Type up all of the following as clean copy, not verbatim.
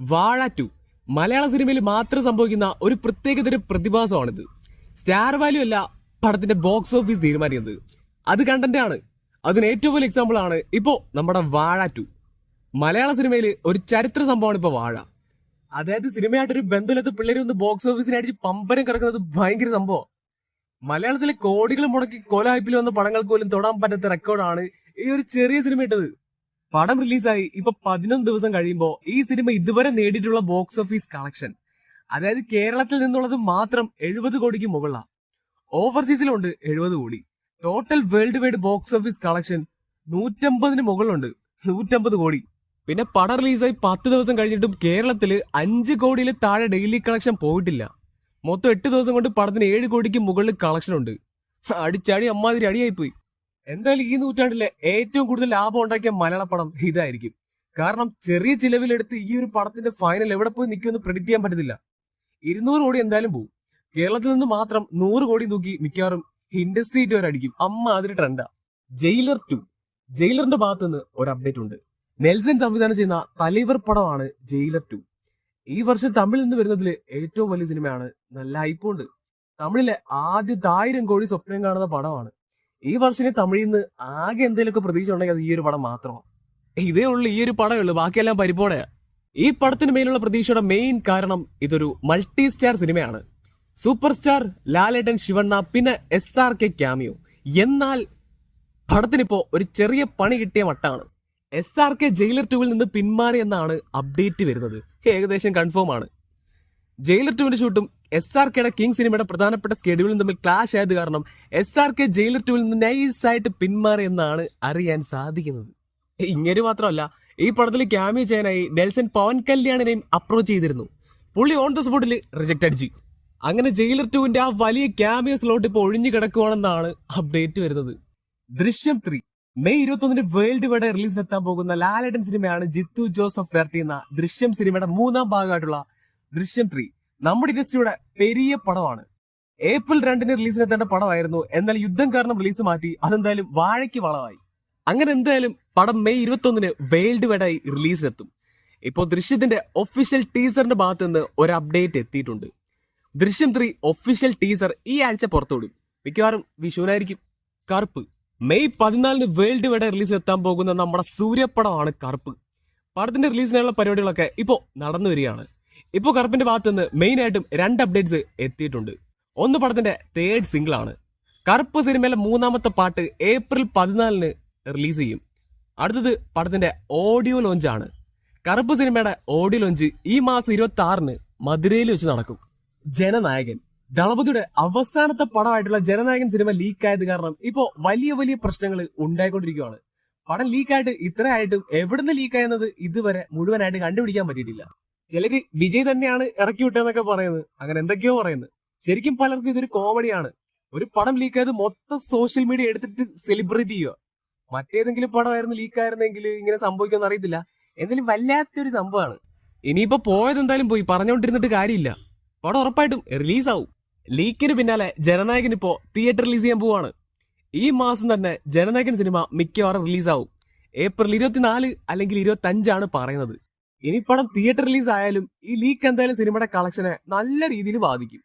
വാഴ 2 മലയാള സിനിമയിൽ മാത്രം സംഭവിക്കുന്ന ഒരു പ്രത്യേകതരം പ്രതിഭാസമാണിത്. സ്റ്റാർ വാല്യൂ അല്ല പടത്തിന്റെ ബോക്സ് ഓഫീസ് തീരുമാനിക്കുന്നത്, അത് കണ്ടന്റ് ആണ്. അതിന് ഏറ്റവും വലിയ എക്സാമ്പിൾ ആണ് ഇപ്പോ നമ്മുടെ വാഴ 2. മലയാള സിനിമയിൽ ഒരു ചരിത്ര സംഭവമാണ് ഇപ്പൊ വാഴ. അതായത് സിനിമയായിട്ടൊരു ബന്ധമില്ലാത്ത പിള്ളേര് ഒന്ന് ബോക്സ് ഓഫീസിനെ അടിച്ച് പമ്പരം കിടക്കുന്നത് ഭയങ്കര സംഭവം. മലയാളത്തിലെ കോടികൾ മുടക്കി കോലായ്പിൽ വന്ന പടങ്ങൾക്ക് പോലും തൊടാൻ പറ്റാത്ത റെക്കോർഡാണ് ഈ ഒരു ചെറിയ സിനിമ ഇട്ടത്. പടം റിലീസായി ഇപ്പൊ 11 ദിവസം കഴിയുമ്പോൾ ഈ സിനിമ ഇതുവരെ നേടിയിട്ടുള്ള ബോക്സ് ഓഫീസ് കളക്ഷൻ, അതായത് കേരളത്തിൽ നിന്നുള്ളത് മാത്രം 70 കോടിക്ക് മുകളിലാണ്. ഓവർസീസിലുണ്ട് 70 കോടി. Total world wide box office collection 150 മുകളിലുണ്ട്, 150 കോടി. പിന്നെ പടം റിലീസായി 10 ദിവസം കഴിഞ്ഞിട്ടും കേരളത്തിൽ 5 കോടിയിൽ താഴെ ഡെയിലി കളക്ഷൻ പോയിട്ടില്ല. മൊത്തം 8 ദിവസം കൊണ്ട് പടത്തിന് 7 കോടിക്ക് മുകളിൽ കളക്ഷൻ ഉണ്ട്. അടിച്ചാടി അമ്മാതിരി അടിയായിപ്പോയി. എന്തായാലും ഈ നൂറ്റാണ്ടിലെ ഏറ്റവും കൂടുതൽ ലാഭം ഉണ്ടാക്കിയ മലയാള പടം ഇതായിരിക്കും. കാരണം ചെറിയ ചിലവിലെടുത്ത് ഈ ഒരു പടത്തിന്റെ ഫൈനൽ എവിടെ പോയി നിൽക്കുമെന്ന് പ്രെഡിക്ട് ചെയ്യാൻ പറ്റത്തില്ല. 200 കോടി എന്തായാലും പോകും. കേരളത്തിൽ നിന്ന് മാത്രം 100 കോടി തൂക്കി മിക്കവാറും ഇൻഡസ്ട്രി വരെ അടിക്കും. അമ്മാതിരി ട്രെൻഡാ. ജയിലർ 2, ജയിലറിന്റെ ഭാഗത്ത് നിന്ന് ഒരു അപ്ഡേറ്റ് ഉണ്ട്. നെൽസൺ സംവിധാനം ചെയ്യുന്ന തലൈവർ പടമാണ് ജയിലർ 2. ഈ വർഷം തമിഴിൽ നിന്ന് വരുന്നതിൽ ഏറ്റവും വലിയ സിനിമയാണ്. നല്ല ഹൈപ്പുണ്ട്. തമിഴിലെ ആദ്യത്തെ 1000 കോടി സ്വപ്നം കാണുന്ന പടമാണ്. ഈ വർഷം തമിഴിൽ നിന്ന് ആകെ എന്തെങ്കിലുമൊക്കെ പ്രതീക്ഷ ഉണ്ടെങ്കിൽ അത് ഈ ഒരു പടം മാത്രമാണ്. ഇതേ ഉള്ളു, ഈ ഒരു പടമേ ഉള്ളൂ, ബാക്കിയെല്ലാം പരിപോടെയാ. ഈ പടത്തിന് മേലുള്ള പ്രതീക്ഷയുടെ മെയിൻ കാരണം ഇതൊരു മൾട്ടി സ്റ്റാർ സിനിമയാണ്. സൂപ്പർ സ്റ്റാർ ലാലേട്ടൻ, ശിവണ്ണ, പിന്നെ SRK ക്യാമിയോ. എന്നാൽ പടത്തിനിപ്പോ ഒരു ചെറിയ പണി കിട്ടിയ മട്ടാണ്. SRK ജയിലർ 2 നിന്ന് പിന്മാറി എന്നാണ് അപ്ഡേറ്റ് വരുന്നത്. ഏകദേശം കൺഫേം ആണ്. ജയിലർ 2 ഷൂട്ടും SRKയുടെ കിങ് സിനിമയുടെ പ്രധാനപ്പെട്ട സ്കെഡ്യൂളും തമ്മിൽ ക്ലാഷ് ആയത് കാരണം SRK ജയിലർ 2 നിന്ന് നൈസായിട്ട് പിന്മാറി എന്നാണ് അറിയാൻ സാധിക്കുന്നത്. ഇങ്ങനെ മാത്രമല്ല, ഈ പടത്തിൽ ക്യാമിയോ ചെയ്യാനായി നെൽസൺ പവൻ കല്യാണിനെയും അപ്രോച്ച് ചെയ്തിരുന്നു. പുള്ളി ഓൺ ദ സ്പോട്ടിൽ റിജക്ട് അടിച്ചു. അങ്ങനെ ജയിലർ 2 ആ വലിയ ക്യാമിയോ സ്ലോട്ട് ഇപ്പോൾ ഒഴിഞ്ഞു കിടക്കുവാണെന്നാണ് അപ്ഡേറ്റ് വരുന്നത്. ദൃശ്യം 3 മെയ് 21 വേൾഡ് വൈഡ് റിലീസ് എത്താൻ പോകുന്ന ലാലേട്ടൻ സിനിമയാണ്. ജിത്തു ജോസഫ് ഡയറക്ട് ചെയ്യുന്ന ദൃശ്യം സിനിമയുടെ 3ാം ഭാഗമായിട്ടുള്ള ദൃശ്യം 3 നമ്മുടെ ഇൻഡസ്ട്രിയുടെ പെരിയ പടമാണ്. ഏപ്രിൽ 2 റിലീസിനെത്തേണ്ട പടമായിരുന്നു. എന്നാൽ യുദ്ധം കാരണം റിലീസ് മാറ്റി. അതെന്തായാലും വാഴയ്ക്ക് വളമായി. അങ്ങനെ എന്തായാലും പടം മെയ് 21 വേൾഡ് വൈഡായി റിലീസിനെത്തും. ഇപ്പോൾ ദൃശ്യത്തിന്റെ ഒഫീഷ്യൽ ടീസറിന്റെ ഭാഗത്ത് നിന്ന് ഒരു അപ്ഡേറ്റ് എത്തിയിട്ടുണ്ട്. ദൃശ്യം 3 ഒഫീഷ്യൽ ടീസർ ഈ ആഴ്ച പുറത്തുവിടും. മിക്കവാറും വിഷുവിനായിരിക്കും. കറുപ്പ് മെയ് 14 വേൾഡ് വൈഡ് റിലീസ് എത്താൻ പോകുന്ന നമ്മുടെ സൂര്യപ്പടമാണ് കറുപ്പ്. പടത്തിന്റെ റിലീസിനുള്ള പരിപാടികളൊക്കെ ഇപ്പോൾ നടന്നു വരികയാണ്. ഇപ്പോൾ കറുപ്പിന്റെ ഭാഗത്ത് നിന്ന് മെയിൻ ആയിട്ടും 2 അപ്ഡേറ്റ്സ് എത്തിയിട്ടുണ്ട്. ഒന്ന് പടത്തിന്റെ 3rd സിംഗിൾ ആണ്. കറുപ്പ് സിനിമയിലെ 3ാമത്തെ പാട്ട് ഏപ്രിൽ 14 റിലീസ് ചെയ്യും. അടുത്തത് പടത്തിന്റെ ഓഡിയോ ലോഞ്ച് ആണ്. കറുപ്പ് സിനിമയുടെ ഓഡിയോ ലോഞ്ച് ഈ മാസം 26 മധുരയിൽ വെച്ച് നടക്കും. ജനനായകൻ ദളപതിയുടെ അവസാനത്തെ പടമായിട്ടുള്ള ജനനായകൻ സിനിമ ലീക്കായത് കാരണം ഇപ്പോ വലിയ വലിയ പ്രശ്നങ്ങൾ ഉണ്ടായിക്കൊണ്ടിരിക്കുകയാണ്. പടം ലീക്കായിട്ട് ഇത്രയായിട്ടും എവിടുന്ന് ലീക്കായെന്നത് ഇതുവരെ മുഴുവനായിട്ട് കണ്ടുപിടിക്കാൻ പറ്റിയിട്ടില്ല. ചിലര് വിജയ് തന്നെയാണ് ഇറക്കി വിട്ടതെന്നൊക്കെ പറയുന്നത്, അങ്ങനെ എന്തൊക്കെയോ പറയുന്നത്. ശരിക്കും പലർക്കും ഇതൊരു കോമഡിയാണ്. ഒരു പടം ലീക്കായത് മൊത്തം സോഷ്യൽ മീഡിയ എടുത്തിട്ട് സെലിബ്രേറ്റ് ചെയ്യുക. മറ്റേതെങ്കിലും പടമായിരുന്നു ലീക്കായിരുന്നെങ്കിൽ ഇങ്ങനെ സംഭവിക്കുമെന്ന് അറിയത്തില്ല. എന്നാലും വല്ലാത്തൊരു സംഭവമാണ്. ഇനിയിപ്പോ പോയത് എന്തായാലും പോയി, പറഞ്ഞുകൊണ്ടിരുന്നിട്ട് കാര്യമില്ല. പടം ഉറപ്പായിട്ടും റിലീസാവും. ലീക്കിന് പിന്നാലെ ജനനായകൻ ഇപ്പോ തിയേറ്റർ റിലീസ് ചെയ്യാൻ പോവാണ്. ഈ മാസം തന്നെ ജനനായകൻ സിനിമ മിക്കവാറും റിലീസാവും. ഏപ്രിൽ 24 അല്ലെങ്കിൽ 25 പറയുന്നത്. ഇനി പടം തിയേറ്റർ റിലീസ് ആയാലും ഈ ലീക്ക് എന്തായാലും സിനിമയുടെ കളക്ഷനെ നല്ല രീതിയിൽ ബാധിക്കും.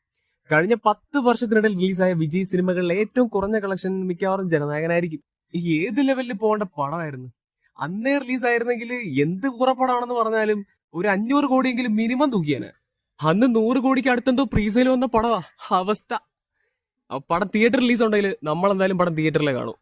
കഴിഞ്ഞ 10 വർഷത്തിനിടയിൽ റിലീസായ വിജയ് സിനിമകളിൽ ഏറ്റവും കുറഞ്ഞ കളക്ഷൻ മിക്കവാറും ജനനായകനായിരിക്കും. ഏത് ലെവലിൽ പോകേണ്ട പടമായിരുന്നു. അന്നേ റിലീസ് ആയിരുന്നെങ്കിൽ എന്ത് കുറപ്പടമാണെന്ന് പറഞ്ഞാലും ഒരു 500 കോടിയെങ്കിലും മിനിമം തൂക്കിയാണ്. അന്ന് 100 കോടിക്ക് അടുത്തെന്തോ പ്രീസെയിൽ വന്ന പടവാ. അവസ്ഥ. പടം തിയേറ്റർ റിലീസ് ഉണ്ടെങ്കിൽ നമ്മളെന്തായാലും പടം തിയേറ്ററിലെ കാണും.